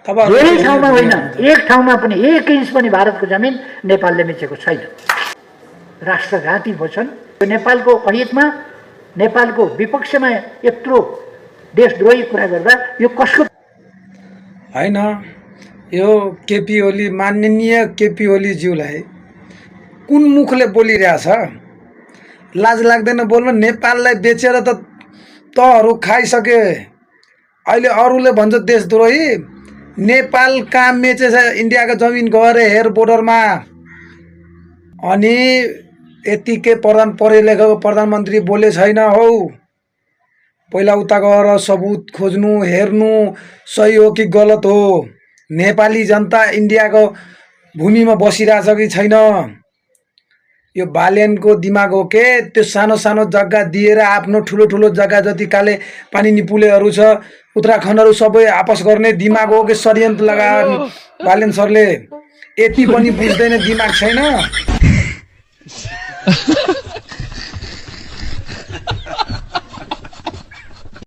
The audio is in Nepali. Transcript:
धेरै ठाउँमा होइन, एक ठाउँमा पनि 1 इन्च पनि भारतको जमिन नेपालले मिचेको छैन। राष्ट्रघाती भन्छन्। नेपालको अहितमा, नेपालको विपक्षमा यत्रो देशद्रोही कुरा गर्दा यो कसको होइन? यो केपी ओली, माननीय केपी ओलीज्यूलाई कुन मुखले बोलिरहेछ? लाज लाग्दैन बोल्नु? नेपाललाई बेचेर त तहरू खाइसके, अहिले अरूले भन्छ देशद्रोही। नेपाल कहाँ बेचेछ? इन्डियाको जमिन गएर हेर बोर्डरमा। अनि यतिकै पढे लेखेको प्रधानमन्त्री बोले छैन हौ। पहिला उता गएर सबुत खोज्नु, हेर्नु सही हो कि गलत हो। नेपाली जनता इन्डियाको भूमिमा बसिरहेछ कि छैन? यो बालेनको दिमाग हो के? त्यो सानो सानो जग्गा दिएर आफ्नो ठुलो ठुलो जग्गा जति काले पानी निपुलेहरू छ, उत्तराखण्डहरू सबै आपस गर्ने दिमाग हो कि? षड्यन्त्र लगाएर बालेन सरले यति पनि बुझ्दैन, दिमाग छैन।